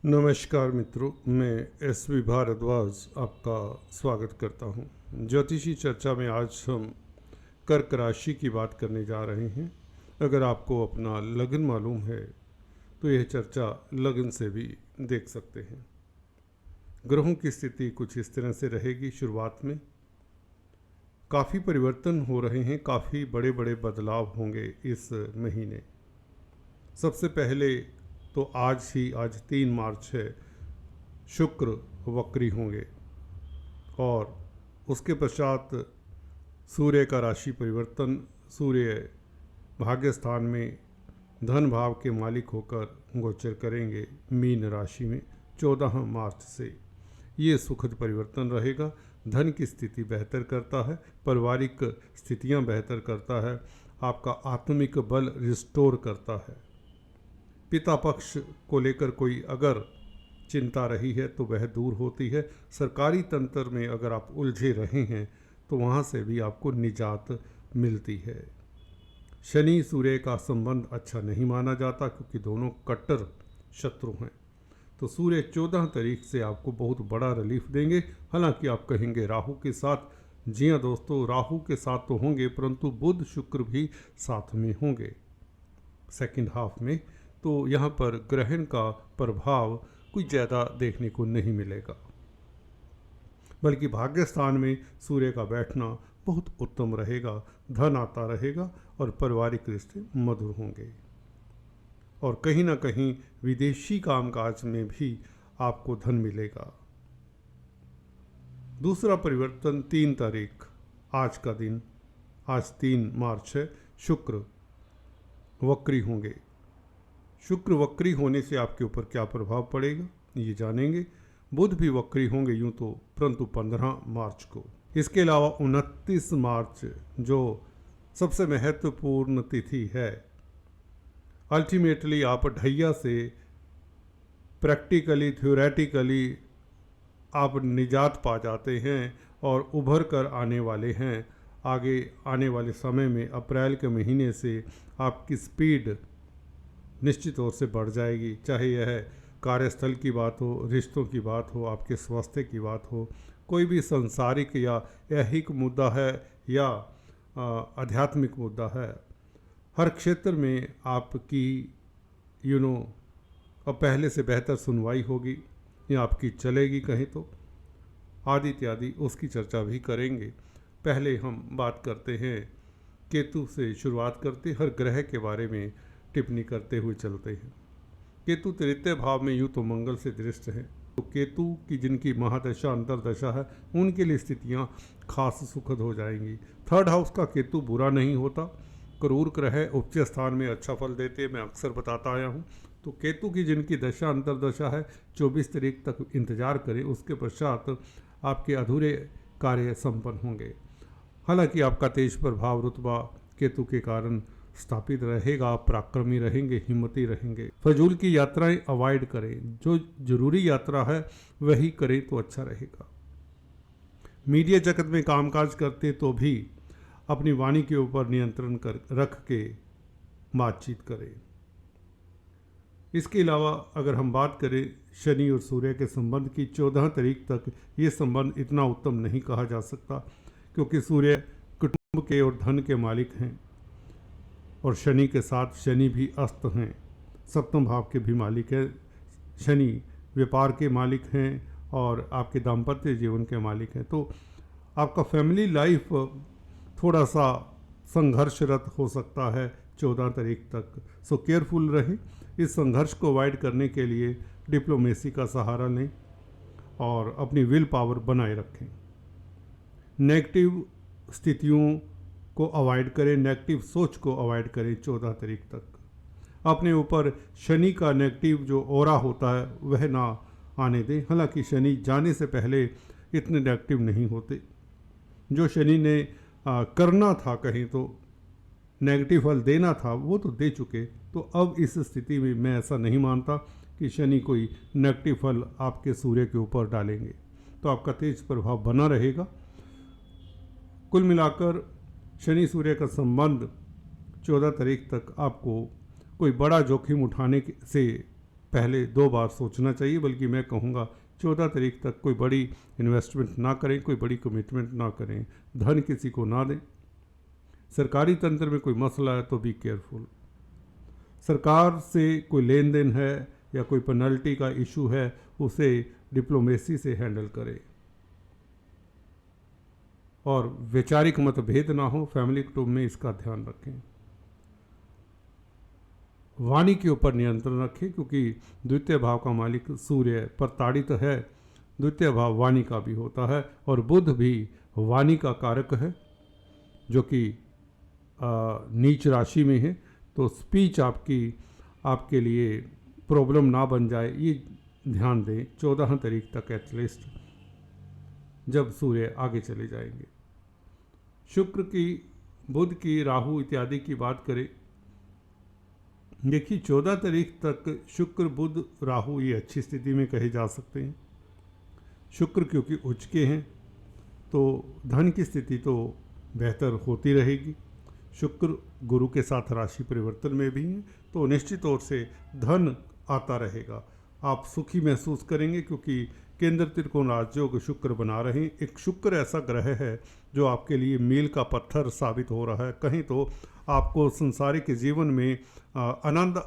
नमस्कार मित्रों, मैं एस.वी. भारद्वाज आपका स्वागत करता हूं। ज्योतिषी चर्चा में आज हम कर्क राशि की बात करने जा रहे हैं। अगर आपको अपना लग्न मालूम है तो यह चर्चा लग्न से भी देख सकते हैं। ग्रहों की स्थिति कुछ इस तरह से रहेगी। शुरुआत में काफ़ी परिवर्तन हो रहे हैं, काफ़ी बड़े बड़े बदलाव होंगे इस महीने। सबसे पहले तो आज 3 मार्च है, शुक्र वक्री होंगे और उसके पश्चात सूर्य का राशि परिवर्तन। सूर्य भाग्य स्थान में धन भाव के मालिक होकर गोचर करेंगे मीन राशि में 14 मार्च से। ये सुखद परिवर्तन रहेगा। धन की स्थिति बेहतर करता है, पारिवारिक स्थितियां बेहतर करता है, आपका आत्मिक बल रिस्टोर करता है। पिता पक्ष को लेकर कोई अगर चिंता रही है तो वह दूर होती है। सरकारी तंत्र में अगर आप उलझे रहे हैं तो वहाँ से भी आपको निजात मिलती है। शनि सूर्य का संबंध अच्छा नहीं माना जाता क्योंकि दोनों कट्टर शत्रु हैं। तो सूर्य 14 तारीख से आपको बहुत बड़ा रिलीफ देंगे। हालांकि आप कहेंगे राहु के साथ, जी हाँ दोस्तों, राहु के साथ तो होंगे परंतु बुध शुक्र भी साथ में होंगे सेकंड हाफ में। तो यहाँ पर ग्रहण का प्रभाव कुछ ज़्यादा देखने को नहीं मिलेगा, बल्कि भाग्य स्थान में सूर्य का बैठना बहुत उत्तम रहेगा। धन आता रहेगा और पारिवारिक रिश्ते मधुर होंगे और कहीं ना कहीं विदेशी कामकाज में भी आपको धन मिलेगा। दूसरा परिवर्तन 3 तारीख, आज का दिन, आज 3 मार्च है, शुक्र वक्री होंगे। शुक्र वक्री होने से आपके ऊपर क्या प्रभाव पड़ेगा ये जानेंगे। बुध भी वक्री होंगे यूं तो, परंतु 15 मार्च को। इसके अलावा 29 मार्च जो सबसे महत्वपूर्ण तिथि है, अल्टीमेटली आप ढैया से प्रैक्टिकली थ्योरेटिकली आप निजात पा जाते हैं और उभर कर आने वाले हैं। आगे आने वाले समय में अप्रैल के महीने से आपकी स्पीड निश्चित तौर से बढ़ जाएगी। चाहे यह कार्यस्थल की बात हो, रिश्तों की बात हो, आपके स्वास्थ्य की बात हो, कोई भी संसारिक या ऐहिक मुद्दा है या आध्यात्मिक मुद्दा है, हर क्षेत्र में आपकी अब पहले से बेहतर सुनवाई होगी या आपकी चलेगी कहें तो, आदि इत्यादि उसकी चर्चा भी करेंगे। पहले हम बात करते हैं केतु से, शुरुआत करते हर ग्रह के बारे में टिप्पणी करते हुए चलते हैं। केतु तृतीय भाव में यूँ तो मंगल से दृष्ट है, तो केतु की जिनकी महादशा अंतरदशा है उनके लिए स्थितियाँ खास सुखद हो जाएंगी। थर्ड हाउस का केतु बुरा नहीं होता, क्रूर ग्रह उच्च स्थान में अच्छा फल देते, मैं अक्सर बताता आया हूँ। तो केतु की जिनकी दशा अंतरदशा है 24 तारीख तक इंतजार करें, उसके पश्चात आपके अधूरे कार्य संपन्न होंगे। हालांकि आपका तेज प्रभाव रुतबा केतु के कारण स्थापित रहेगा, पराक्रमी रहेंगे, हिम्मती रहेंगे। फजूल की यात्राएं अवॉइड करें, जो जरूरी यात्रा है वही करें तो अच्छा रहेगा। मीडिया जगत में कामकाज करते तो भी अपनी वाणी के ऊपर नियंत्रण रख के बातचीत करें। इसके अलावा अगर हम बात करें शनि और सूर्य के संबंध की, 14 तारीख तक ये संबंध इतना उत्तम नहीं कहा जा सकता क्योंकि सूर्य कुटुंब के और धन के मालिक हैं और शनि के साथ शनि भी अस्त हैं, सप्तम भाव के भी मालिक है। शनि व्यापार के मालिक हैं और आपके दाम्पत्य जीवन के मालिक हैं। तो आपका फैमिली लाइफ थोड़ा सा संघर्षरत हो सकता है 14 तारीख तक। सो केयरफुल रहें। इस संघर्ष को अवॉइड करने के लिए डिप्लोमेसी का सहारा लें और अपनी विल पावर बनाए रखें। नेगेटिव स्थितियों को अवॉइड करें, नेगेटिव सोच को अवॉइड करें 14 तारीख तक। अपने ऊपर शनि का नेगेटिव जो ऑरा होता है वह ना आने दें। हालांकि शनि जाने से पहले इतने नेगेटिव नहीं होते। जो शनि ने करना था, कहीं तो नेगेटिव फल देना था, वो तो दे चुके। तो अब इस स्थिति में मैं ऐसा नहीं मानता कि शनि कोई नेगेटिव फल आपके सूर्य के ऊपर डालेंगे। तो आपका तेज प्रभाव बना रहेगा। कुल मिलाकर शनि सूर्य का संबंध 14 तारीख तक आपको कोई बड़ा जोखिम उठाने से पहले 2 बार सोचना चाहिए, बल्कि मैं कहूँगा 14 तारीख तक कोई बड़ी इन्वेस्टमेंट ना करें, कोई बड़ी कमिटमेंट ना करें, धन किसी को ना दें। सरकारी तंत्र में कोई मसला है तो बी केयरफुल। सरकार से कोई लेन देन है या कोई पेनल्टी का इशू है, उसे डिप्लोमेसी से हैंडल करें और वैचारिक मतभेद ना हो, फैमिली कुटुंब में इसका ध्यान रखें। वाणी के ऊपर नियंत्रण रखें, क्योंकि द्वितीय भाव का मालिक सूर्य प्रताड़ित है, द्वितीय भाव वाणी का भी होता है और बुध भी वाणी का कारक है जो कि नीच राशि में है। तो स्पीच आपके लिए प्रॉब्लम ना बन जाए, ये ध्यान दें 14 तारीख तक एटलीस्ट, जब सूर्य आगे चले जाएंगे। शुक्र की, बुध की, राहु इत्यादि की बात करें, देखिए 14 तारीख तक शुक्र, बुध, राहु ये अच्छी स्थिति में कहे जा सकते हैं। शुक्र क्योंकि उच्च के हैं तो धन की स्थिति तो बेहतर होती रहेगी। शुक्र गुरु के साथ राशि परिवर्तन में भी हैं, तो निश्चित तौर से धन आता रहेगा। आप सुखी महसूस करेंगे, क्योंकि केंद्र त्रिकोण राजयोग शुक्र बना रहे हैं। एक शुक्र ऐसा ग्रह है जो आपके लिए मील का पत्थर साबित हो रहा है। कहीं तो आपको संसारिक जीवन में आनंद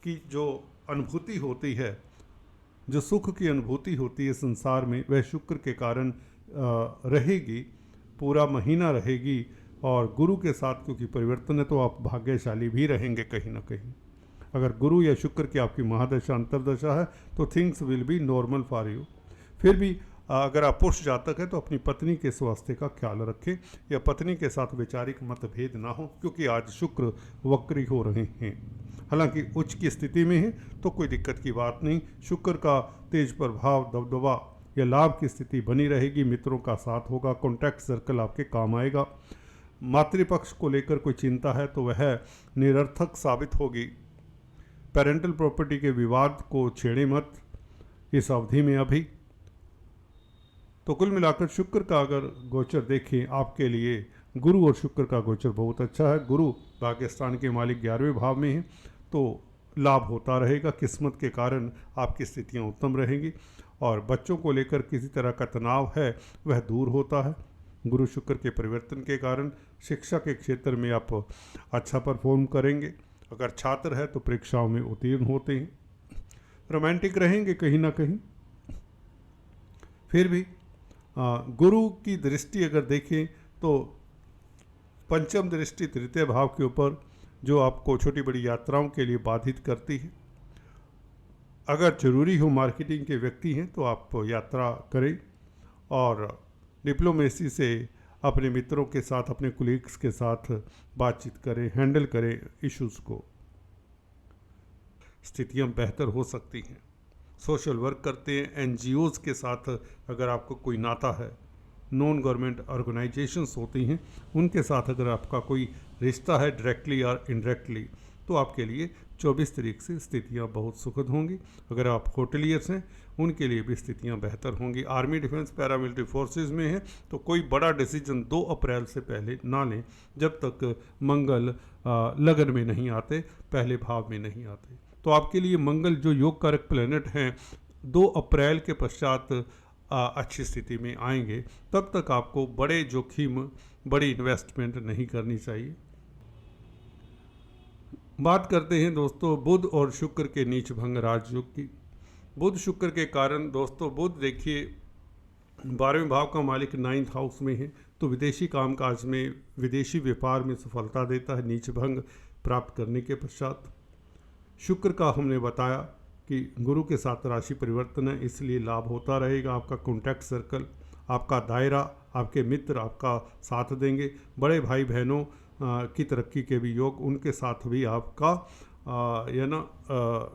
की जो अनुभूति होती है, जो सुख की अनुभूति होती है संसार में, वह शुक्र के कारण रहेगी, पूरा महीना रहेगी। और गुरु के साथ क्योंकि परिवर्तन है तो आप भाग्यशाली भी रहेंगे कहीं ना कहीं। अगर गुरु या शुक्र की आपकी महादशा अंतरदशा है तो things will be normal for you. फिर भी अगर आप पुरुष जातक है तो अपनी पत्नी के स्वास्थ्य का ख्याल रखें या पत्नी के साथ वैचारिक मतभेद ना हो, क्योंकि आज शुक्र वक्री हो रहे हैं। हालांकि उच्च की स्थिति में है तो कोई दिक्कत की बात नहीं। शुक्र का तेज प्रभाव, दबदबा या लाभ की स्थिति बनी रहेगी। मित्रों का साथ होगा, कॉन्टैक्ट सर्कल आपके काम आएगा। मातृपक्ष को लेकर कोई चिंता है तो वह निरर्थक साबित होगी। पेरेंटल प्रॉपर्टी के विवाद को छेड़े मत इस अवधि में अभी। तो कुल मिलाकर शुक्र का अगर गोचर देखें, आपके लिए गुरु और शुक्र का गोचर बहुत अच्छा है। गुरु भाग्यस्थान के मालिक 11वें भाव में है तो लाभ होता रहेगा। किस्मत के कारण आपकी स्थितियां उत्तम रहेंगी और बच्चों को लेकर किसी तरह का तनाव है वह दूर होता है। गुरु शुक्र के परिवर्तन के कारण शिक्षा के क्षेत्र में आप अच्छा परफॉर्म करेंगे। अगर छात्र है तो परीक्षाओं में उत्तीर्ण होते हैं। रोमांटिक रहेंगे कहीं ना कहीं। फिर भी गुरु की दृष्टि अगर देखें तो पंचम दृष्टि तृतीय भाव के ऊपर, जो आपको छोटी बड़ी यात्राओं के लिए बाधित करती है। अगर जरूरी हो, मार्केटिंग के व्यक्ति हैं तो आप यात्रा करें और डिप्लोमेसी से अपने मित्रों के साथ, अपने कुलीग्स के साथ बातचीत करें, हैंडल करें इश्यूज़ को। स्थितियां बेहतर हो सकती हैं। सोशल वर्क करते हैं, एनजीओज़ के साथ अगर आपको कोई नाता है, नॉन गवर्नमेंट ऑर्गेनाइजेशंस होती हैं, उनके साथ अगर आपका कोई रिश्ता है डायरेक्टली और इनडायरेक्टली, तो आपके लिए 24 तारीख से स्थितियां बहुत सुखद होंगी। अगर आप होटलियर्स हैं उनके लिए भी स्थितियां बेहतर होंगी। आर्मी, डिफेंस, पैरामिलिट्री फोर्सेस में है तो कोई बड़ा डिसीजन 2 अप्रैल से पहले ना लें, जब तक मंगल लगन में नहीं आते, पहले भाव में नहीं आते। तो आपके लिए मंगल जो योग कारक प्लैनेट हैं 2 अप्रैल के पश्चात अच्छी स्थिति में आएंगे। तब तक आपको बड़े जोखिम, बड़ी इन्वेस्टमेंट नहीं करनी चाहिए। बात करते हैं दोस्तों बुध और शुक्र के नीच भंग राजयोग की। बुध शुक्र के कारण दोस्तों, बुध देखिए 12वें भाव का मालिक 9th हाउस में है तो विदेशी कामकाज में, विदेशी व्यापार में सफलता देता है नीच भंग प्राप्त करने के पश्चात। शुक्र का हमने बताया कि गुरु के साथ राशि परिवर्तन है, इसलिए लाभ होता रहेगा। आपका कॉन्टैक्ट सर्कल, आपका दायरा, आपके मित्र आपका साथ देंगे। बड़े भाई बहनों की तरक्की के भी योग, उनके साथ भी आपका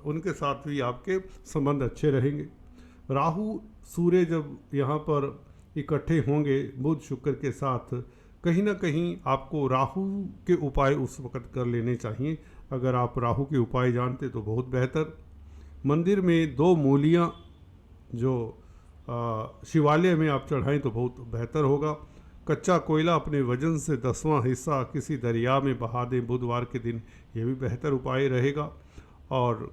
उनके साथ भी आपके संबंध अच्छे रहेंगे। राहु सूर्य जब यहाँ पर इकट्ठे होंगे बुध शुक्र के साथ, कहीं ना कहीं आपको राहु के उपाय उस वक़्त कर लेने चाहिए। अगर आप राहु के उपाय जानते तो बहुत बेहतर। मंदिर में 2 मूलियाँ जो शिवालय में आप चढ़ाएं तो बहुत बेहतर होगा। कच्चा कोयला अपने वजन से 10वां हिस्सा किसी दरिया में बहा दें बुधवार के दिन, ये भी बेहतर उपाय रहेगा। और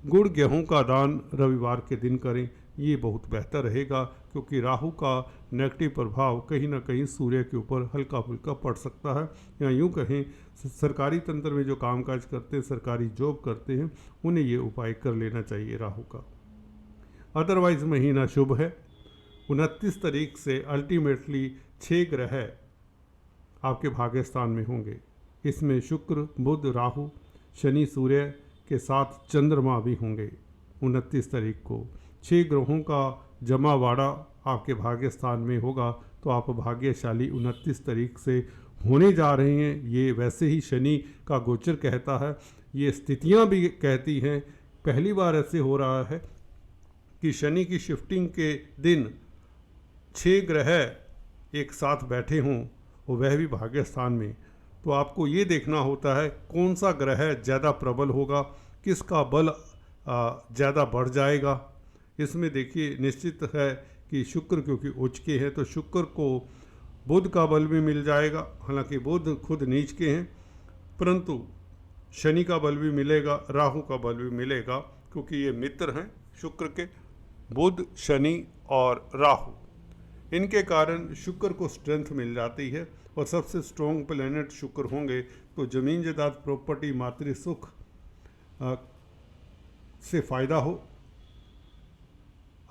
गुड़ गेहूं का दान रविवार के दिन करें, ये बहुत बेहतर रहेगा, क्योंकि राहु का नेगेटिव प्रभाव कहीं ना कहीं सूर्य के ऊपर हल्का फुल्का पड़ सकता है। या यूँ कहें सरकारी तंत्र में जो कामकाज करते हैं, सरकारी जॉब करते हैं, उन्हें ये उपाय कर लेना चाहिए राहु का। अदरवाइज महीना शुभ है। 29 तारीख से अल्टीमेटली 6 ग्रह आपके भाग्यस्थान में होंगे। इसमें शुक्र, बुध, राहु, शनि, सूर्य के साथ चंद्रमा भी होंगे। 29 तारीख को 6 ग्रहों का जमावाड़ा आपके भाग्यस्थान में होगा, तो आप भाग्यशाली 29 तारीख से होने जा रहे हैं। ये वैसे ही शनि का गोचर कहता है, ये स्थितियां भी कहती हैं। पहली बार ऐसे हो रहा है कि शनि की शिफ्टिंग के दिन 6 ग्रह एक साथ बैठे हों, और वह भी भाग्यस्थान में। तो आपको ये देखना होता है कौन सा ग्रह ज़्यादा प्रबल होगा, किसका बल ज़्यादा बढ़ जाएगा। इसमें देखिए निश्चित है कि शुक्र क्योंकि उच्च के हैं, तो शुक्र को बुध का बल भी मिल जाएगा। हालांकि बुध खुद नीच के हैं, परंतु शनि का बल भी मिलेगा, राहु का बल भी मिलेगा, क्योंकि ये मित्र हैं शुक्र के, बुध, शनि और राहु। इनके कारण शुक्र को स्ट्रेंथ मिल जाती है, और सबसे स्ट्रॉन्ग प्लैनेट शुक्र होंगे तो ज़मीन जायदाद, प्रॉपर्टी, मातृ सुख से फ़ायदा हो,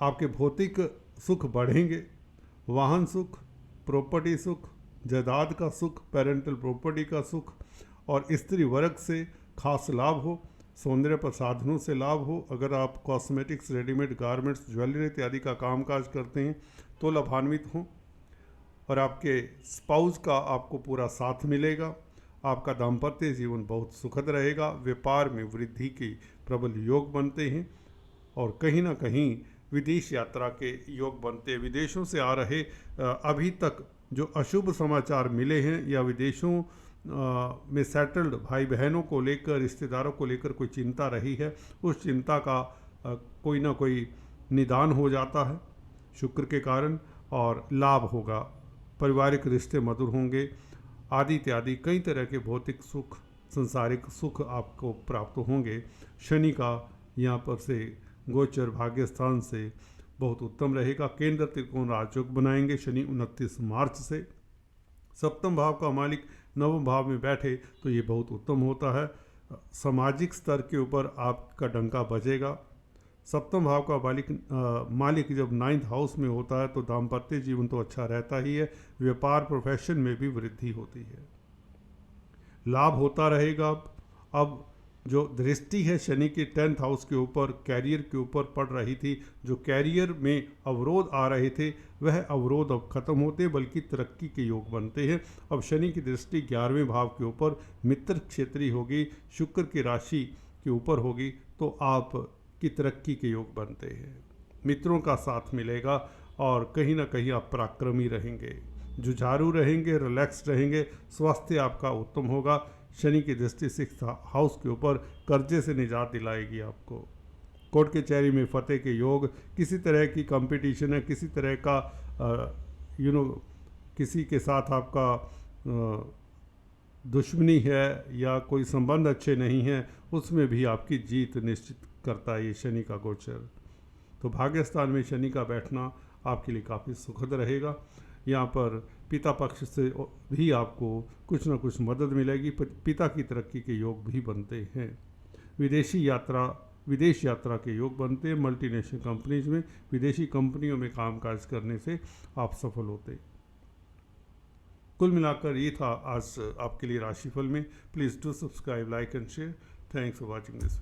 आपके भौतिक सुख बढ़ेंगे, वाहन सुख, प्रॉपर्टी सुख, जायदाद का सुख, पेरेंटल प्रॉपर्टी का सुख, और स्त्री वर्ग से खास लाभ हो, सौंदर्य प्रसाधनों से लाभ हो। अगर आप कॉस्मेटिक्स, रेडीमेड गारमेंट्स, ज्वेलरी इत्यादि का कामकाज करते हैं तो लाभान्वित हों, और आपके स्पाउस का आपको पूरा साथ मिलेगा। आपका दाम्पत्य जीवन बहुत सुखद रहेगा। व्यापार में वृद्धि के प्रबल योग बनते हैं, और कहीं ना कहीं विदेश यात्रा के योग बनते हैं। विदेशों से आ रहे अभी तक जो अशुभ समाचार मिले हैं, या विदेशों में सेटल्ड भाई बहनों को लेकर, रिश्तेदारों को लेकर कोई चिंता रही है, उस चिंता का कोई ना कोई निदान हो जाता है शुक्र के कारण, और लाभ होगा। पारिवारिक रिश्ते मधुर होंगे, आदि इत्यादि कई तरह के भौतिक सुख, संसारिक सुख आपको प्राप्त होंगे। शनि का यहाँ पर से गोचर भाग्यस्थान से बहुत उत्तम रहेगा। केंद्र त्रिकोण राजयोग बनाएंगे शनि 29 मार्च से। सप्तम भाव का मालिक नवम भाव में बैठे तो ये बहुत उत्तम होता है। सामाजिक स्तर के ऊपर आपका डंका बजेगा। सप्तम भाव का मालिक जब 9th हाउस में होता है तो दाम्पत्य जीवन तो अच्छा रहता ही है, व्यापार प्रोफेशन में भी वृद्धि होती है, लाभ होता रहेगा। अब जो दृष्टि है शनि के 10th हाउस के ऊपर, कैरियर के ऊपर पड़ रही थी, जो कैरियर में अवरोध आ रहे थे वह अवरोध अब खत्म होते, बल्कि तरक्की के योग बनते हैं। अब शनि की दृष्टि 11वें भाव के ऊपर मित्र क्षेत्रीय होगी, शुक्र की राशि के ऊपर होगी, तो आप की तरक्की के योग बनते हैं। मित्रों का साथ मिलेगा, और कहीं ना कहीं आप पराक्रमी रहेंगे, जुझारू रहेंगे, रिलैक्स रहेंगे। स्वास्थ्य आपका उत्तम होगा। शनि की दृष्टि 6th हाउस के ऊपर कर्जे से निजात दिलाएगी आपको। कोर्ट कचहरी में फतेह के योग, किसी तरह की कंपटीशन है, किसी तरह का किसी के साथ आपका दुश्मनी है या कोई संबंध अच्छे नहीं हैं, उसमें भी आपकी जीत निश्चित करता है ये शनि का गोचर। तो भाग्यस्थान में शनि का बैठना आपके लिए काफ़ी सुखद रहेगा। यहाँ पर पिता पक्ष से भी आपको कुछ ना कुछ मदद मिलेगी, पिता की तरक्की के योग भी बनते हैं। विदेश यात्रा के योग बनते हैं। मल्टीनेशनल कंपनीज में, विदेशी कंपनियों में कामकाज करने से आप सफल होते। कुल मिलाकर ये था आज आपके लिए राशिफल में। Please do subscribe, like and share. Thanks for watching this.